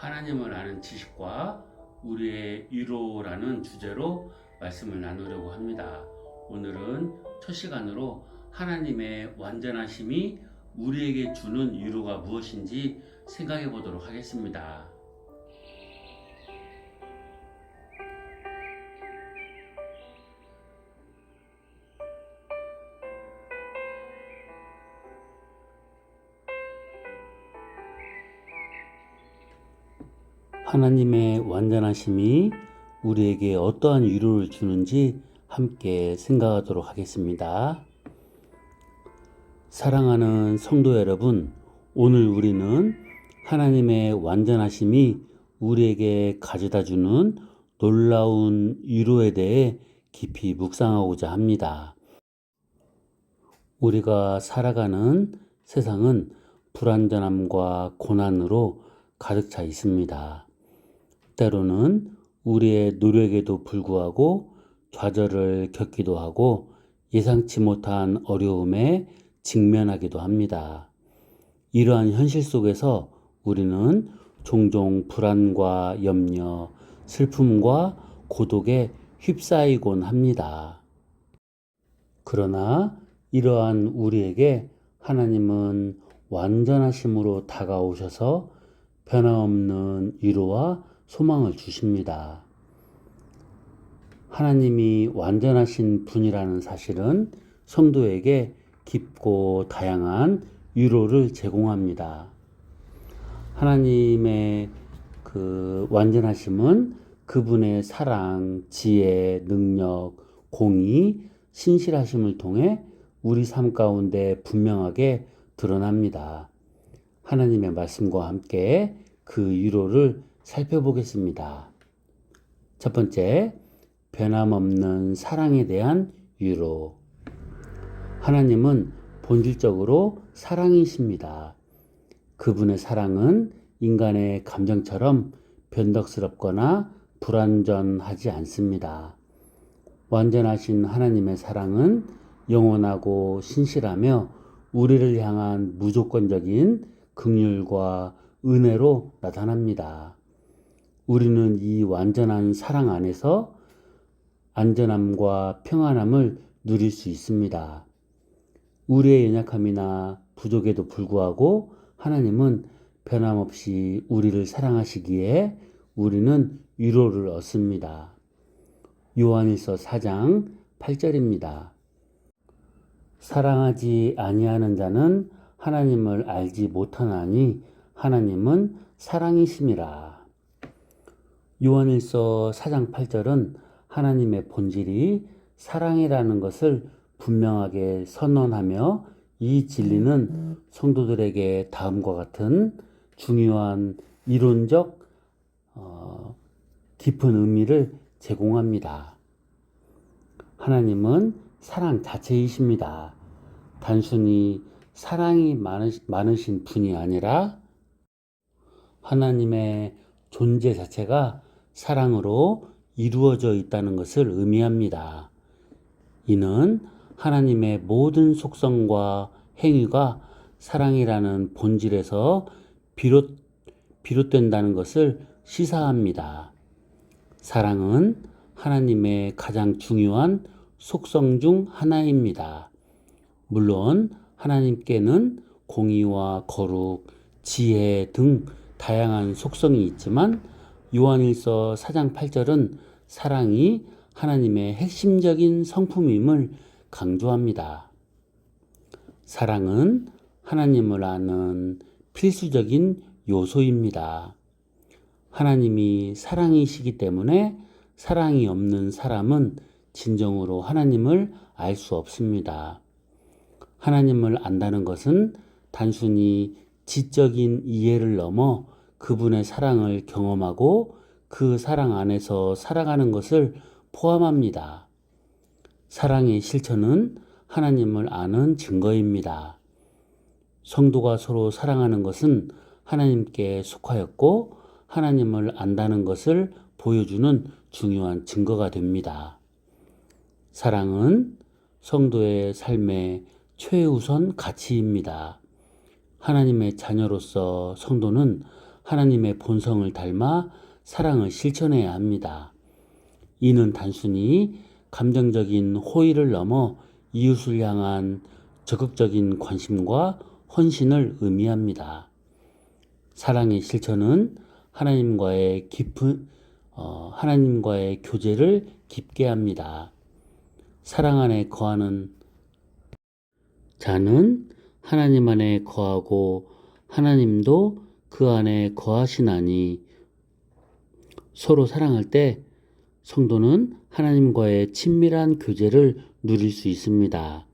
하나님을 아는 지식과 우리의 위로라는 주제로 말씀을 나누려고 합니다. 오늘은 첫 시간으로 하나님의 완전하심이 우리에게 주는 위로가 무엇인지 생각해 보도록 하겠습니다. 하나님의 완전하심이 우리에게 어떠한 위로를 주는지 함께 생각하도록 하겠습니다. 사랑하는 성도 여러분, 오늘 우리는 하나님의 완전하심이 우리에게 가져다 주는 놀라운 위로에 대해 깊이 묵상하고자 합니다. 우리가 살아가는 세상은 불완전함과 고난으로 가득 차 있습니다. 때로는 우리의 노력에도 불구하고 좌절을 겪기도 하고 예상치 못한 어려움에 직면하기도 합니다. 이러한 현실 속에서 우리는 종종 불안과 염려, 슬픔과 고독에 휩싸이곤 합니다. 그러나 이러한 우리에게 하나님은 완전하심으로 다가오셔서 변함없는 위로와 소망을 주십니다. 하나님이 완전하신 분이라는 사실은 성도에게 깊고 다양한 위로를 제공합니다. 하나님의 그 완전하심은 그분의 사랑, 지혜, 능력, 공의, 신실하심을 통해 우리 삶 가운데 분명하게 드러납니다. 하나님의 말씀과 함께 그 위로를 살펴보겠습니다. 첫 번째, 변함없는 사랑에 대한 위로. 하나님은 본질적으로 사랑이십니다. 그분의 사랑은 인간의 감정처럼 변덕스럽거나 불완전하지 않습니다. 완전하신 하나님의 사랑은 영원하고 신실하며 우리를 향한 무조건적인 긍휼과 은혜로 나타납니다. 우리는 이 완전한 사랑 안에서 안전함과 평안함을 누릴 수 있습니다. 우리의 연약함이나 부족에도 불구하고 하나님은 변함없이 우리를 사랑하시기에 우리는 위로를 얻습니다. 요한일서 4장 8절입니다. 사랑하지 아니하는 자는 하나님을 알지 못하나니 하나님은 사랑이심이라. 요한일서 4장 8절은 하나님의 본질이 사랑이라는 것을 분명하게 선언하며 이 진리는 성도들에게 다음과 같은 중요한 이론적 깊은 의미를 제공합니다. 하나님은 사랑 자체이십니다. 단순히 사랑이 많으신 분이 아니라 하나님의 존재 자체가 사랑으로 이루어져 있다는 것을 의미합니다. 이는 하나님의 모든 속성과 행위가 사랑이라는 본질에서 비롯된다는 것을 시사합니다. 사랑은 하나님의 가장 중요한 속성 중 하나입니다. 물론 하나님께는 공의와 거룩, 지혜 등 다양한 속성이 있지만 요한일서 4장 8절은 사랑이 하나님의 핵심적인 성품임을 강조합니다. 사랑은 하나님을 아는 필수적인 요소입니다. 하나님이 사랑이시기 때문에 사랑이 없는 사람은 진정으로 하나님을 알 수 없습니다. 하나님을 안다는 것은 단순히 지적인 이해를 넘어 그분의 사랑을 경험하고 그 사랑 안에서 살아가는 것을 포함합니다. 사랑의 실천은 하나님을 아는 증거입니다. 성도가 서로 사랑하는 것은 하나님께 속하였고 하나님을 안다는 것을 보여주는 중요한 증거가 됩니다. 사랑은 성도의 삶의 최우선 가치입니다. 하나님의 자녀로서 성도는 하나님의 본성을 닮아 사랑을 실천해야 합니다. 이는 단순히 감정적인 호의를 넘어 이웃을 향한 적극적인 관심과 헌신을 의미합니다. 사랑의 실천은 하나님과의 교제를 깊게 합니다. 사랑 안에 거하는 자는 하나님 안에 거하고 하나님도 그 안에 거하시나니, 서로 사랑할 때 성도는 하나님과의 친밀한 교제를 누릴 수 있습니다.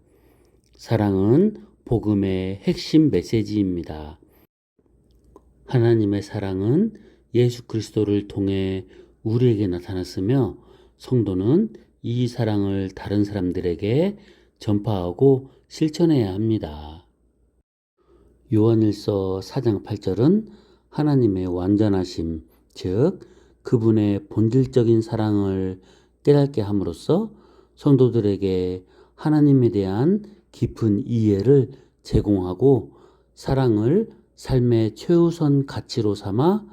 사랑은 복음의 핵심 메시지입니다. 하나님의 사랑은 예수 그리스도를 통해 우리에게 나타났으며, 성도는 이 사랑을 다른 사람들에게 전파하고 실천해야 합니다. 요한일서 4장 8절은 하나님의 완전하심, 즉 그분의 본질적인 사랑을 깨닫게 함으로써 성도들에게 하나님에 대한 깊은 이해를 제공하고, 사랑을 삶의 최우선 가치로 삼아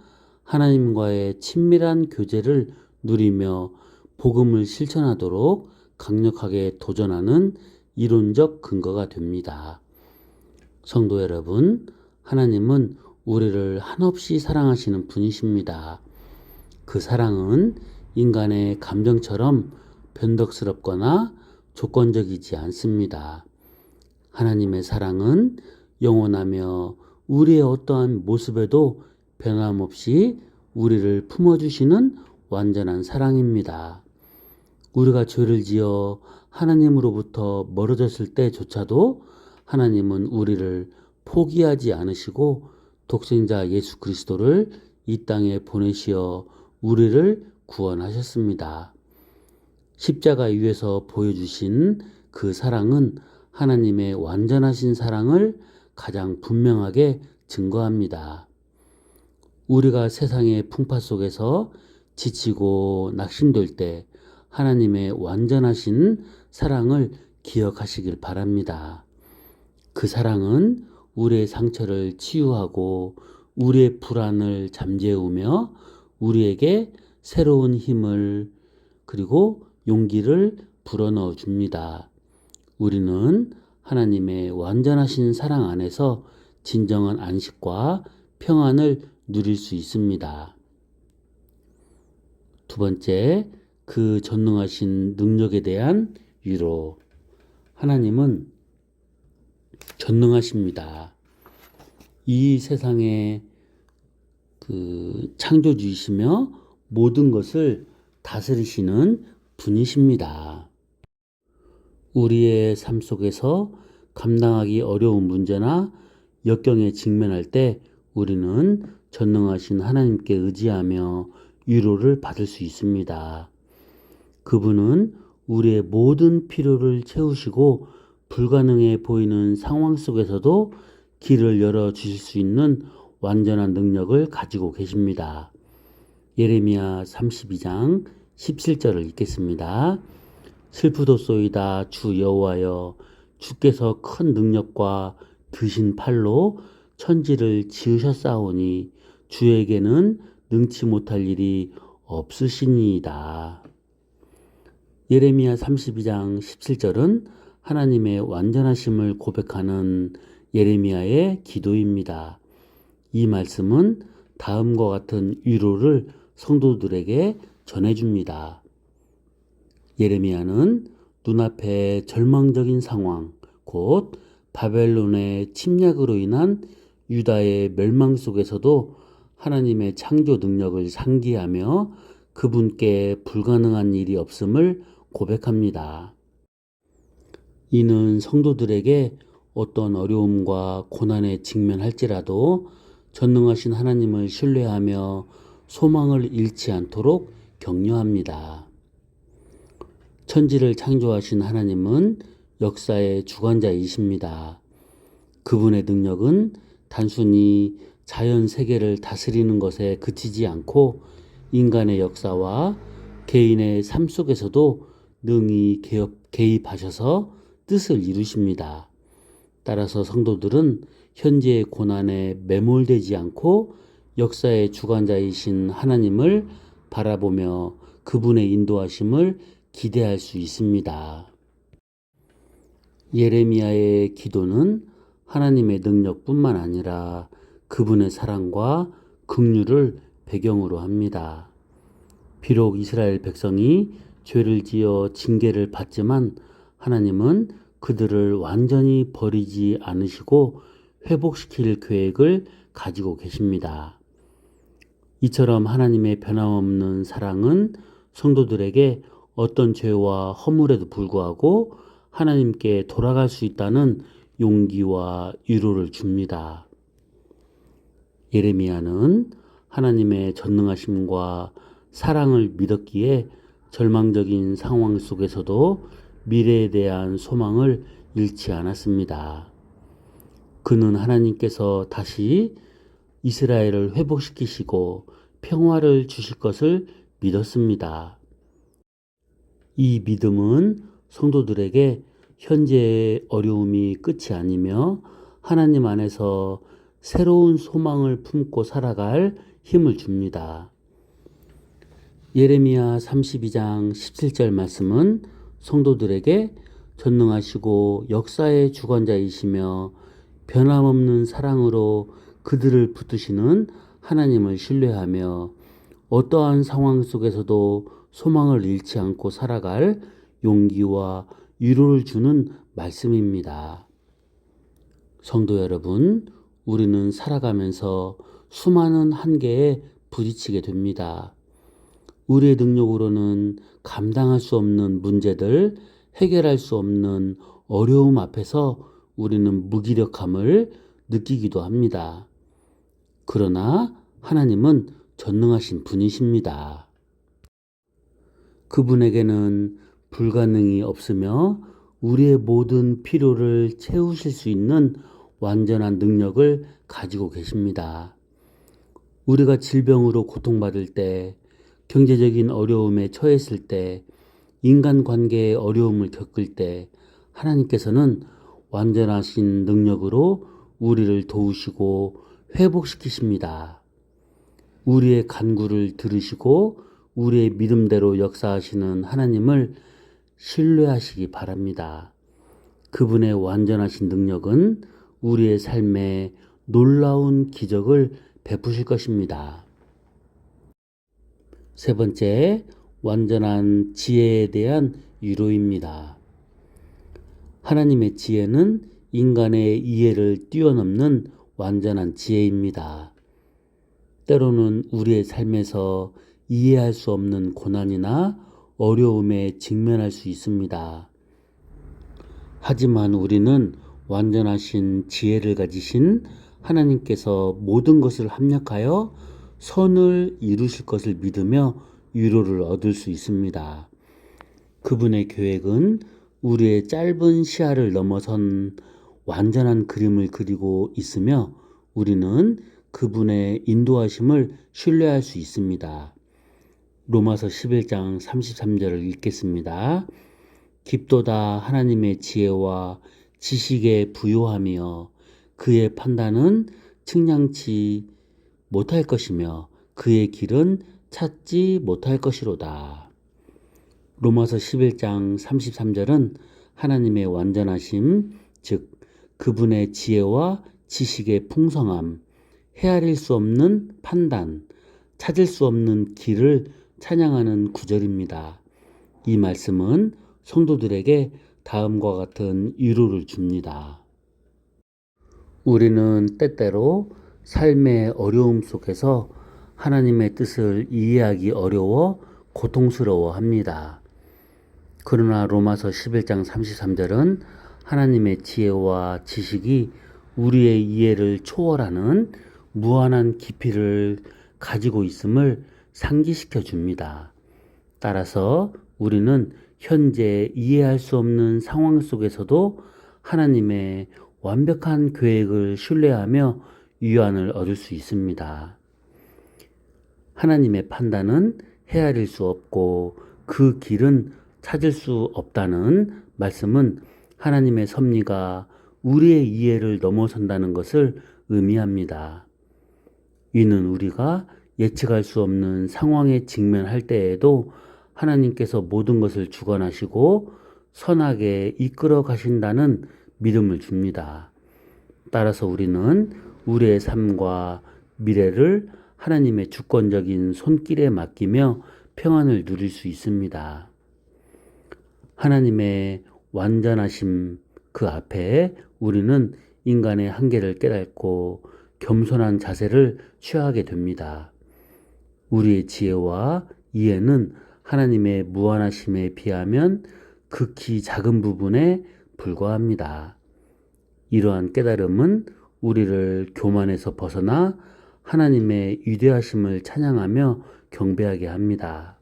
하나님과의 친밀한 교제를 누리며 복음을 실천하도록 강력하게 도전하는 이론적 근거가 됩니다. 성도 여러분, 하나님은 우리를 한없이 사랑하시는 분이십니다. 그 사랑은 인간의 감정처럼 변덕스럽거나 조건적이지 않습니다. 하나님의 사랑은 영원하며 우리의 어떠한 모습에도 변함없이 우리를 품어주시는 완전한 사랑입니다. 우리가 죄를 지어 하나님으로부터 멀어졌을 때조차도 하나님은 우리를 포기하지 않으시고 독생자 예수 그리스도를 이 땅에 보내시어 우리를 구원하셨습니다. 십자가 위에서 보여주신 그 사랑은 하나님의 완전하신 사랑을 가장 분명하게 증거합니다. 우리가 세상의 풍파 속에서 지치고 낙심될 때 하나님의 완전하신 사랑을 기억하시길 바랍니다. 그 사랑은 우리의 상처를 치유하고 우리의 불안을 잠재우며 우리에게 새로운 힘을 그리고 용기를 불어넣어 줍니다. 우리는 하나님의 완전하신 사랑 안에서 진정한 안식과 평안을 누릴 수 있습니다. 두 번째, 그 전능하신 능력에 대한 위로. 하나님은 전능하십니다. 이 세상의 창조주이시며 모든 것을 다스리시는 분이십니다. 우리의 삶 속에서 감당하기 어려운 문제나 역경에 직면할 때 우리는 전능하신 하나님께 의지하며 위로를 받을 수 있습니다. 그분은 우리의 모든 필요를 채우시고 불가능해 보이는 상황 속에서도 길을 열어주실 수 있는 완전한 능력을 가지고 계십니다. 예레미야 32장 17절을 읽겠습니다. 슬프도소이다 주 여호와여, 주께서 큰 능력과 드신 팔로 천지를 지으셨사오니 주에게는 능치 못할 일이 없으시니이다. 예레미야 32장 17절은 하나님의 완전하심을 고백하는 예레미야의 기도입니다. 이 말씀은 다음과 같은 위로를 성도들에게 전해줍니다. 예레미야는 눈앞의 절망적인 상황, 곧 바벨론의 침략으로 인한 유다의 멸망 속에서도 하나님의 창조 능력을 상기하며 그분께 불가능한 일이 없음을 고백합니다. 이는 성도들에게 어떤 어려움과 고난에 직면할지라도 전능하신 하나님을 신뢰하며 소망을 잃지 않도록 격려합니다. 천지를 창조하신 하나님은 역사의 주관자이십니다. 그분의 능력은 단순히 자연 세계를 다스리는 것에 그치지 않고 인간의 역사와 개인의 삶 속에서도 능히 개입하셔서 뜻을 이루십니다. 따라서 성도들은 현재의 고난에 매몰되지 않고 역사의 주관자이신 하나님을 바라보며 그분의 인도하심을 기대할 수 있습니다. 예레미야의 기도는 하나님의 능력뿐만 아니라 그분의 사랑과 긍휼을 배경으로 합니다. 비록 이스라엘 백성이 죄를 지어 징계를 받지만 하나님은 그들을 완전히 버리지 않으시고 회복시킬 계획을 가지고 계십니다. 이처럼 하나님의 변함없는 사랑은 성도들에게 어떤 죄와 허물에도 불구하고 하나님께 돌아갈 수 있다는 용기와 위로를 줍니다. 예레미야는 하나님의 전능하심과 사랑을 믿었기에 절망적인 상황 속에서도 미래에 대한 소망을 잃지 않았습니다. 그는 하나님께서 다시 이스라엘을 회복시키시고 평화를 주실 것을 믿었습니다. 이 믿음은 성도들에게 현재의 어려움이 끝이 아니며 하나님 안에서 새로운 소망을 품고 살아갈 힘을 줍니다. 예레미야 32장 17절 말씀은 성도들에게 전능하시고 역사의 주관자이시며 변함없는 사랑으로 그들을 붙드시는 하나님을 신뢰하며 어떠한 상황 속에서도 소망을 잃지 않고 살아갈 용기와 위로를 주는 말씀입니다. 성도 여러분, 우리는 살아가면서 수많은 한계에 부딪히게 됩니다. 우리의 능력으로는 감당할 수 없는 문제들, 해결할 수 없는 어려움 앞에서 우리는 무기력함을 느끼기도 합니다. 그러나 하나님은 전능하신 분이십니다. 그분에게는 불가능이 없으며 우리의 모든 필요를 채우실 수 있는 완전한 능력을 가지고 계십니다. 우리가 질병으로 고통받을 때, 경제적인 어려움에 처했을 때, 인간관계의 어려움을 겪을 때 하나님께서는 완전하신 능력으로 우리를 도우시고 회복시키십니다. 우리의 간구를 들으시고 우리의 믿음대로 역사하시는 하나님을 신뢰하시기 바랍니다. 그분의 완전하신 능력은 우리의 삶에 놀라운 기적을 베푸실 것입니다. 세 번째, 완전한 지혜에 대한 위로입니다. 하나님의 지혜는 인간의 이해를 뛰어넘는 완전한 지혜입니다. 때로는 우리의 삶에서 이해할 수 없는 고난이나 어려움에 직면할 수 있습니다. 하지만 우리는 완전하신 지혜를 가지신 하나님께서 모든 것을 합력하여 선을 이루실 것을 믿으며 위로를 얻을 수 있습니다. 그분의 계획은 우리의 짧은 시야를 넘어선 완전한 그림을 그리고 있으며 우리는 그분의 인도하심을 신뢰할 수 있습니다. 로마서 11장 33절을 읽겠습니다. 깊도다 하나님의 지혜와 지식에 부요하며 그의 판단은 측량치 못할 것이며 그의 길은 찾지 못할 것이로다. 로마서 11장 33절은 하나님의 완전하심, 즉 그분의 지혜와 지식의 풍성함, 헤아릴 수 없는 판단, 찾을 수 없는 길을 찬양하는 구절입니다. 이 말씀은 성도들에게 다음과 같은 위로를 줍니다. 우리는 때때로 삶의 어려움 속에서 하나님의 뜻을 이해하기 어려워 고통스러워 합니다. 그러나 로마서 11장 33절은 하나님의 지혜와 지식이 우리의 이해를 초월하는 무한한 깊이를 가지고 있음을 상기시켜 줍니다. 따라서 우리는 현재 이해할 수 없는 상황 속에서도 하나님의 완벽한 계획을 신뢰하며 위안을 얻을 수 있습니다. 하나님의 판단은 헤아릴 수 없고 그 길은 찾을 수 없다는 말씀은 하나님의 섭리가 우리의 이해를 넘어선다는 것을 의미합니다. 이는 우리가 예측할 수 없는 상황에 직면할 때에도 하나님께서 모든 것을 주관하시고 선하게 이끌어 가신다는 믿음을 줍니다. 따라서 우리는 우리의 삶과 미래를 하나님의 주권적인 손길에 맡기며 평안을 누릴 수 있습니다. 하나님의 완전하심 그 앞에 우리는 인간의 한계를 깨닫고 겸손한 자세를 취하게 됩니다. 우리의 지혜와 이해는 하나님의 무한하심에 비하면 극히 작은 부분에 불과합니다. 이러한 깨달음은 우리를 교만에서 벗어나 하나님의 위대하심을 찬양하며 경배하게 합니다.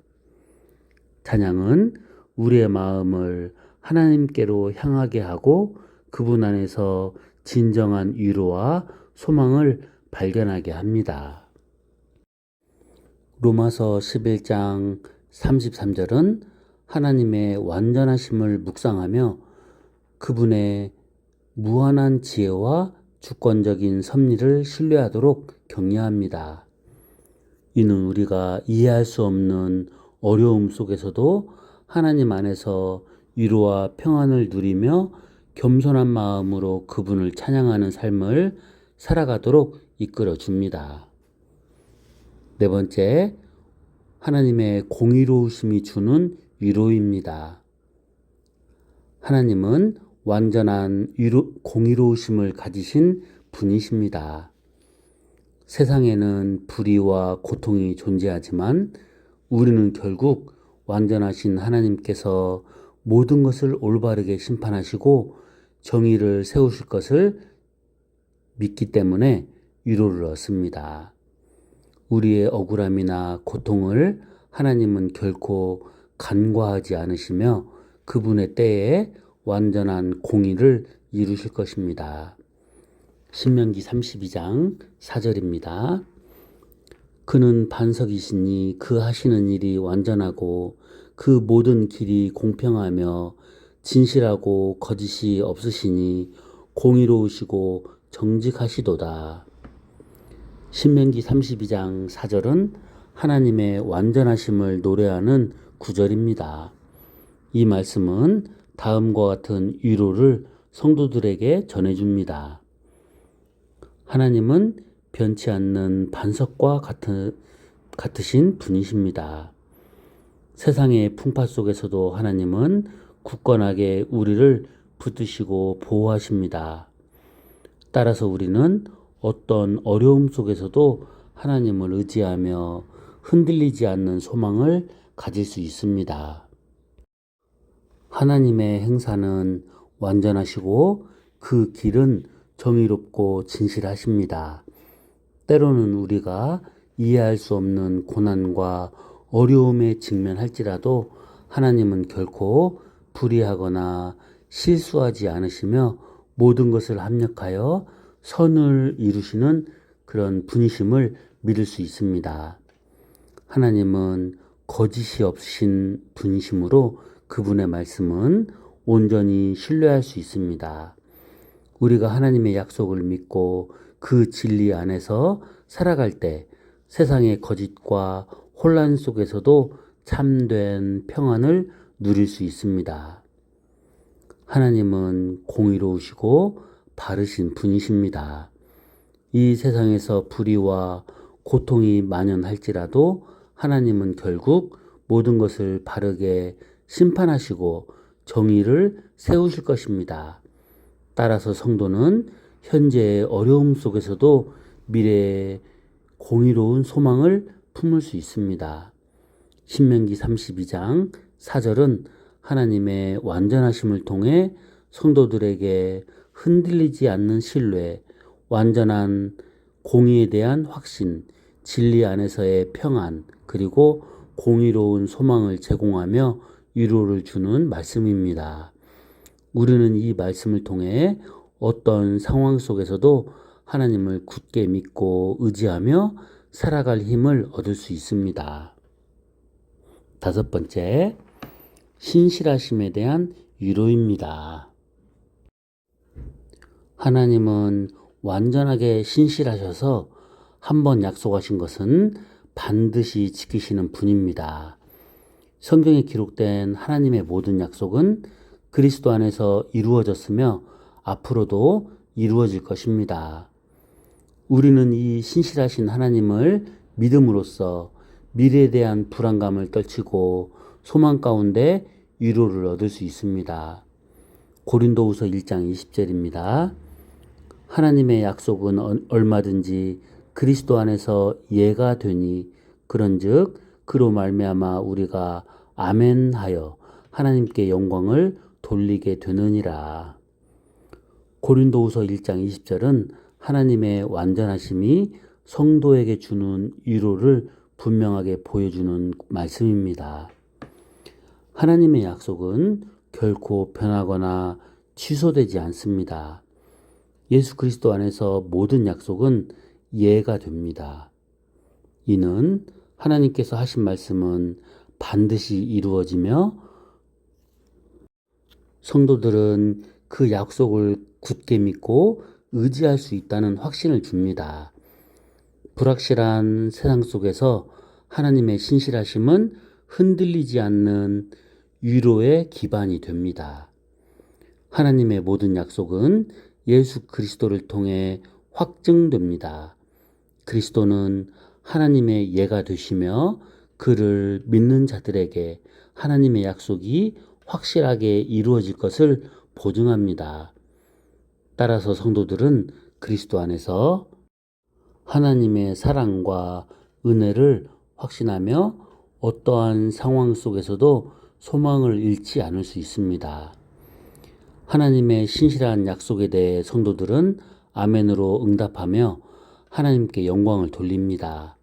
찬양은 우리의 마음을 하나님께로 향하게 하고 그분 안에서 진정한 위로와 소망을 발견하게 합니다. 로마서 11장 33절은 하나님의 완전하심을 묵상하며 그분의 무한한 지혜와 주권적인 섭리를 신뢰하도록 격려합니다. 이는 우리가 이해할 수 없는 어려움 속에서도 하나님 안에서 위로와 평안을 누리며 겸손한 마음으로 그분을 찬양하는 삶을 살아가도록 이끌어 줍니다. 네 번째, 하나님의 공의로우심이 주는 위로입니다. 하나님은 완전한 공의로우심을 가지신 분이십니다. 세상에는 불의와 고통이 존재하지만 우리는 결국 완전하신 하나님께서 모든 것을 올바르게 심판하시고 정의를 세우실 것을 믿기 때문에 위로를 얻습니다. 우리의 억울함이나 고통을 하나님은 결코 간과하지 않으시며 그분의 때에 완전한 공의를 이루실 것입니다. 신명기 32장 4절입니다. 그는 반석이시니 그 하시는 일이 완전하고 그 모든 길이 공평하며 진실하고 거짓이 없으시니 공의로우시고 정직하시도다. 신명기 32장 4절은 하나님의 완전하심을 노래하는 구절입니다. 이 말씀은 다음과 같은 위로를 성도들에게 전해줍니다. 하나님은 변치 않는 반석과 같으신 분이십니다. 세상의 풍파 속에서도 하나님은 굳건하게 우리를 붙드시고 보호하십니다. 따라서 우리는 어떤 어려움 속에서도 하나님을 의지하며 흔들리지 않는 소망을 가질 수 있습니다. 하나님의 행사는 완전하시고 그 길은 정의롭고 진실하십니다. 때로는 우리가 이해할 수 없는 고난과 어려움에 직면할지라도 하나님은 결코 불의하거나 실수하지 않으시며 모든 것을 합력하여 선을 이루시는 그런 분이심을 믿을 수 있습니다. 하나님은 거짓이 없으신 분이시므로 그분의 말씀은 온전히 신뢰할 수 있습니다. 우리가 하나님의 약속을 믿고 그 진리 안에서 살아갈 때 세상의 거짓과 혼란 속에서도 참된 평안을 누릴 수 있습니다. 하나님은 공의로우시고 바르신 분이십니다. 이 세상에서 불의와 고통이 만연할지라도 하나님은 결국 모든 것을 바르게 심판하시고 정의를 세우실 것입니다. 따라서 성도는 현재의 어려움 속에서도 미래의 공의로운 소망을 품을 수 있습니다. 신명기 32장 4절은 하나님의 완전하심을 통해 성도들에게 흔들리지 않는 신뢰, 완전한 공의에 대한 확신, 진리 안에서의 평안, 그리고 공의로운 소망을 제공하며 위로를 주는 말씀입니다. 우리는 이 말씀을 통해 어떤 상황 속에서도 하나님을 굳게 믿고 의지하며 살아갈 힘을 얻을 수 있습니다. 다섯 번째, 신실하심에 대한 위로입니다. 하나님은 완전하게 신실하셔서 한 번 약속하신 것은 반드시 지키시는 분입니다. 성경에 기록된 하나님의 모든 약속은 그리스도 안에서 이루어졌으며 앞으로도 이루어질 것입니다. 우리는 이 신실하신 하나님을 믿음으로써 미래에 대한 불안감을 떨치고 소망 가운데 위로를 얻을 수 있습니다. 고린도후서 1장 20절입니다. 하나님의 약속은 얼마든지 그리스도 안에서 예가 되니 그런즉 그로 말미암아 우리가 아멘하여 하나님께 영광을 돌리게 되느니라. 고린도후서 1장 20절은 하나님의 완전하심이 성도에게 주는 위로를 분명하게 보여주는 말씀입니다. 하나님의 약속은 결코 변하거나 취소되지 않습니다. 예수 그리스도 안에서 모든 약속은 예가 됩니다. 이는 하나님께서 하신 말씀은 반드시 이루어지며 성도들은 그 약속을 굳게 믿고 의지할 수 있다는 확신을 줍니다. 불확실한 세상 속에서 하나님의 신실하심은 흔들리지 않는 위로의 기반이 됩니다. 하나님의 모든 약속은 예수 그리스도를 통해 확증됩니다. 그리스도는 하나님의 예가 되시며 그를 믿는 자들에게 하나님의 약속이 확실하게 이루어질 것을 보증합니다. 따라서 성도들은 그리스도 안에서 하나님의 사랑과 은혜를 확신하며 어떠한 상황 속에서도 소망을 잃지 않을 수 있습니다. 하나님의 신실한 약속에 대해 성도들은 아멘으로 응답하며 하나님께 영광을 돌립니다.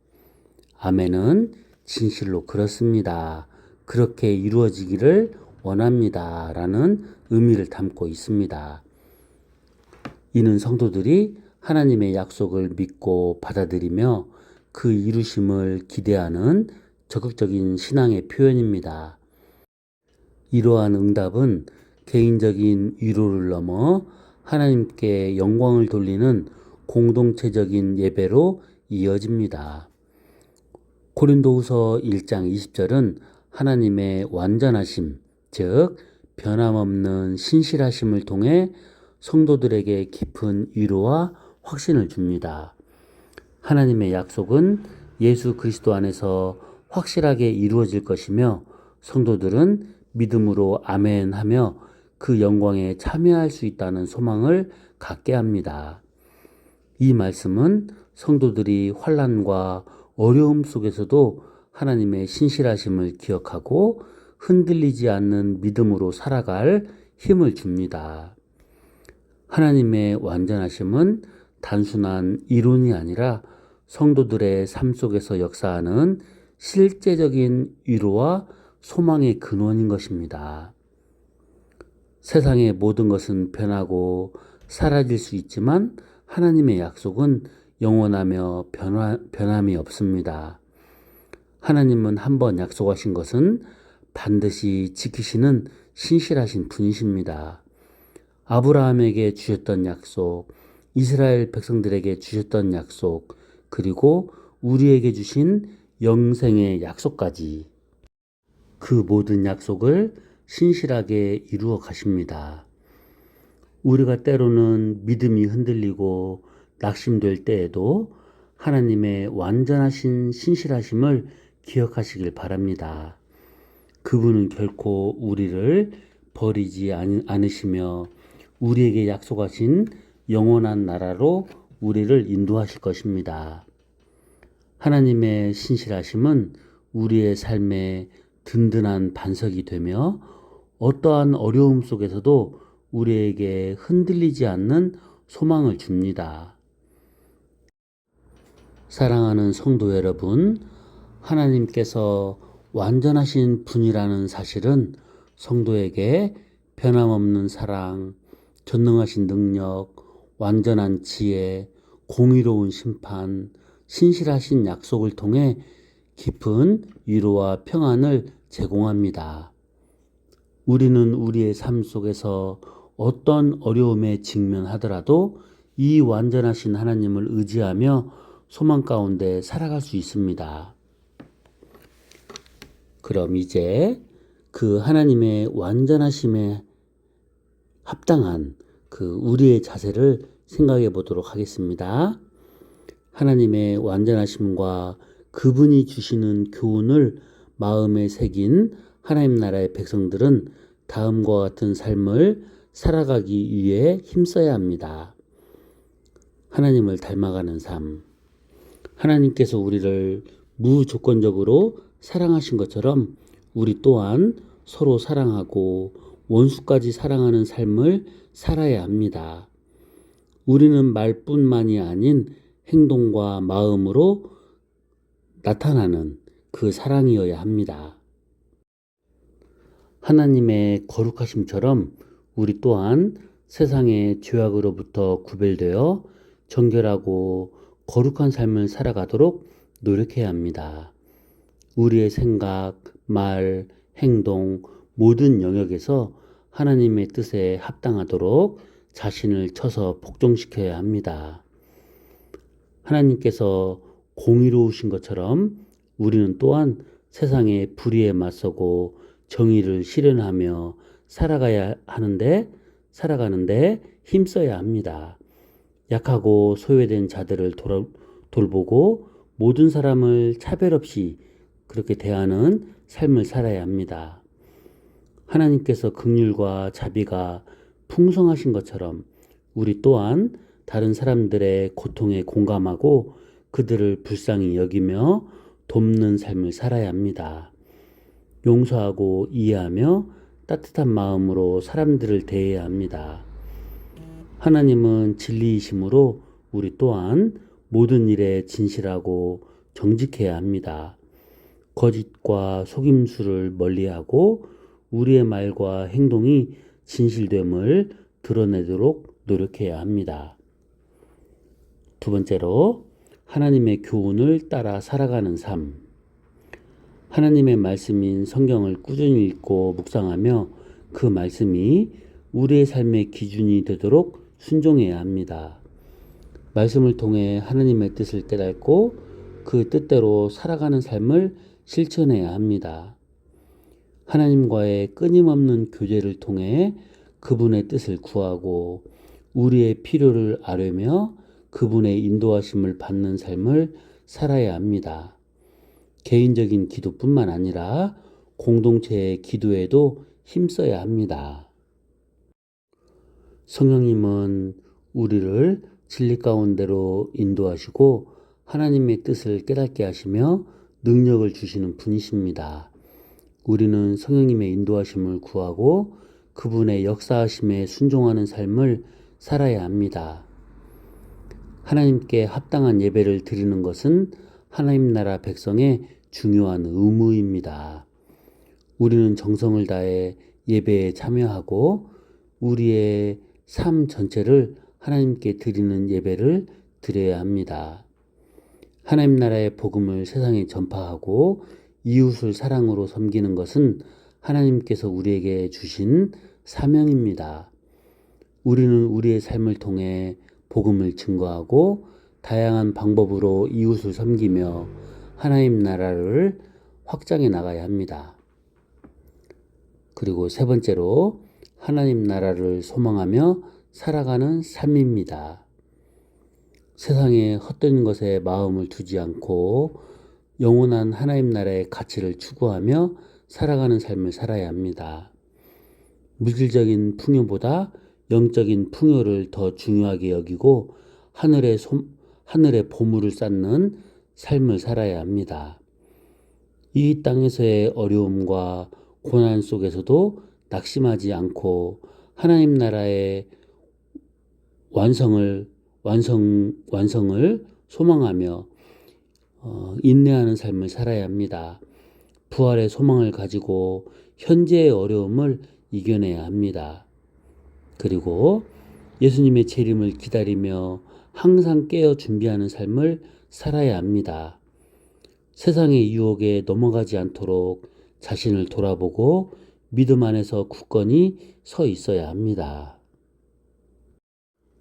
아멘은 진실로 그렇습니다. 그렇게 이루어지기를 원합니다. 라는 의미를 담고 있습니다. 이는 성도들이 하나님의 약속을 믿고 받아들이며 그 이루심을 기대하는 적극적인 신앙의 표현입니다. 이러한 응답은 개인적인 위로를 넘어 하나님께 영광을 돌리는 공동체적인 예배로 이어집니다. 고린도후서 1장 20절은 하나님의 완전하심, 즉 변함없는 신실하심을 통해 성도들에게 깊은 위로와 확신을 줍니다. 하나님의 약속은 예수 그리스도 안에서 확실하게 이루어질 것이며 성도들은 믿음으로 아멘하며 그 영광에 참여할 수 있다는 소망을 갖게 합니다. 이 말씀은 성도들이 환난과 어려움 속에서도 하나님의 신실하심을 기억하고 흔들리지 않는 믿음으로 살아갈 힘을 줍니다. 하나님의 완전하심은 단순한 이론이 아니라 성도들의 삶 속에서 역사하는 실제적인 위로와 소망의 근원인 것입니다. 세상의 모든 것은 변하고 사라질 수 있지만 하나님의 약속은 영원하며 변함이 없습니다. 하나님은 한번 약속하신 것은 반드시 지키시는 신실하신 분이십니다. 아브라함에게 주셨던 약속, 이스라엘 백성들에게 주셨던 약속, 그리고 우리에게 주신 영생의 약속까지 그 모든 약속을 신실하게 이루어 가십니다. 우리가 때로는 믿음이 흔들리고 낙심될 때에도 하나님의 완전하신 신실하심을 기억하시길 바랍니다. 그분은 결코 우리를 버리지 않으시며 우리에게 약속하신 영원한 나라로 우리를 인도하실 것입니다. 하나님의 신실하심은 우리의 삶에 든든한 반석이 되며 어떠한 어려움 속에서도 우리에게 흔들리지 않는 소망을 줍니다. 사랑하는 성도 여러분, 하나님께서 완전하신 분이라는 사실은 성도에게 변함없는 사랑, 전능하신 능력, 완전한 지혜, 공의로운 심판, 신실하신 약속을 통해 깊은 위로와 평안을 제공합니다. 우리는 우리의 삶 속에서 어떤 어려움에 직면하더라도 이 완전하신 하나님을 의지하며 소망 가운데 살아갈 수 있습니다. 그럼 이제 그 하나님의 완전하심에 합당한 그 우리의 자세를 생각해 보도록 하겠습니다. 하나님의 완전하심과 그분이 주시는 교훈을 마음에 새긴 하나님 나라의 백성들은 다음과 같은 삶을 살아가기 위해 힘써야 합니다. 하나님을 닮아가는 삶. 하나님께서 우리를 무조건적으로 사랑하신 것처럼 우리 또한 서로 사랑하고 원수까지 사랑하는 삶을 살아야 합니다. 우리는 말뿐만이 아닌 행동과 마음으로 나타나는 그 사랑이어야 합니다. 하나님의 거룩하심처럼 우리 또한 세상의 죄악으로부터 구별되어 정결하고 거룩한 삶을 살아가도록 노력해야 합니다. 우리의 생각, 말, 행동, 모든 영역에서 하나님의 뜻에 합당하도록 자신을 쳐서 복종시켜야 합니다. 하나님께서 공의로우신 것처럼 우리는 또한 세상의 불의에 맞서고 정의를 실현하며 살아가는데 힘써야 합니다. 약하고 소외된 자들을 돌보고 모든 사람을 차별 없이 그렇게 대하는 삶을 살아야 합니다. 하나님께서 긍휼과 자비가 풍성하신 것처럼 우리 또한 다른 사람들의 고통에 공감하고 그들을 불쌍히 여기며 돕는 삶을 살아야 합니다. 용서하고 이해하며 따뜻한 마음으로 사람들을 대해야 합니다. 하나님은 진리이심으로 우리 또한 모든 일에 진실하고 정직해야 합니다. 거짓과 속임수를 멀리하고 우리의 말과 행동이 진실됨을 드러내도록 노력해야 합니다. 두 번째로 하나님의 교훈을 따라 살아가는 삶. 하나님의 말씀인 성경을 꾸준히 읽고 묵상하며 그 말씀이 우리의 삶의 기준이 되도록 순종해야 합니다. 말씀을 통해 하나님의 뜻을 깨닫고 그 뜻대로 살아가는 삶을 실천해야 합니다. 하나님과의 끊임없는 교제를 통해 그분의 뜻을 구하고 우리의 필요를 아뢰며 그분의 인도하심을 받는 삶을 살아야 합니다. 개인적인 기도뿐만 아니라 공동체의 기도에도 힘써야 합니다. 성령님은 우리를 진리 가운데로 인도하시고 하나님의 뜻을 깨닫게 하시며 능력을 주시는 분이십니다. 우리는 성령님의 인도하심을 구하고 그분의 역사하심에 순종하는 삶을 살아야 합니다. 하나님께 합당한 예배를 드리는 것은 하나님 나라 백성의 중요한 의무입니다. 우리는 정성을 다해 예배에 참여하고 우리의 삶 전체를 하나님께 드리는 예배를 드려야 합니다. 하나님 나라의 복음을 세상에 전파하고 이웃을 사랑으로 섬기는 것은 하나님께서 우리에게 주신 사명입니다. 우리는 우리의 삶을 통해 복음을 증거하고 다양한 방법으로 이웃을 섬기며 하나님 나라를 확장해 나가야 합니다. 그리고 세 번째로 하나님 나라를 소망하며 살아가는 삶입니다. 세상의 헛된 것에 마음을 두지 않고 영원한 하나님 나라의 가치를 추구하며 살아가는 삶을 살아야 합니다. 물질적인 풍요보다 영적인 풍요를 더 중요하게 여기고 하늘의 보물을 쌓는 삶을 살아야 합니다. 이 땅에서의 어려움과 고난 속에서도 낙심하지 않고 하나님 나라의 완성을 소망하며 인내하는 삶을 살아야 합니다. 부활의 소망을 가지고 현재의 어려움을 이겨내야 합니다. 그리고 예수님의 재림을 기다리며 항상 깨어 준비하는 삶을 살아야 합니다. 세상의 유혹에 넘어가지 않도록 자신을 돌아보고 믿음 안에서 굳건히 서 있어야 합니다.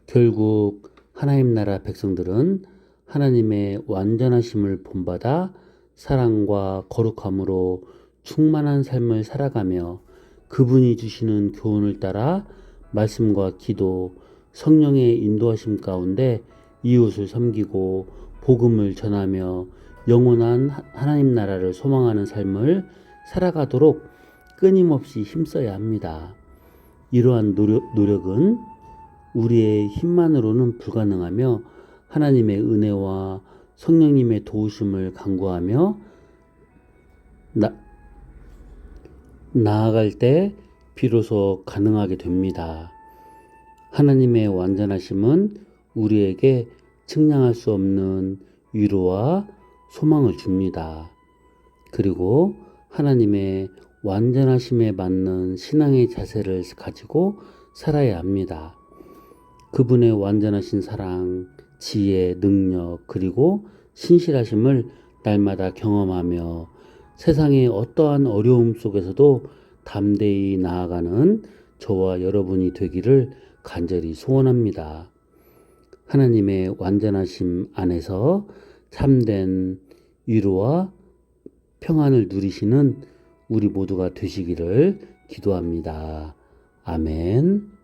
결국 하나님 나라 백성들은 하나님의 완전하심을 본받아 사랑과 거룩함으로 충만한 삶을 살아가며 그분이 주시는 교훈을 따라 말씀과 기도, 성령의 인도하심 가운데 이웃을 섬기고 복음을 전하며 영원한 하나님 나라를 소망하는 삶을 살아가도록 끊임없이 힘써야 합니다. 이러한 노력은 우리의 힘만으로는 불가능하며 하나님의 은혜와 성령님의 도우심을 간구하며 나아갈 때 비로소 가능하게 됩니다. 하나님의 완전하심은 우리에게 측량할 수 없는 위로와 소망을 줍니다. 그리고 하나님의 완전하심에 맞는 신앙의 자세를 가지고 살아야 합니다. 그분의 완전하신 사랑, 지혜, 능력, 그리고 신실하심을 날마다 경험하며 세상의 어떠한 어려움 속에서도 담대히 나아가는 저와 여러분이 되기를 간절히 소원합니다. 하나님의 완전하심 안에서 참된 위로와 평안을 누리시는 우리 모두가 되시기를 기도합니다. 아멘.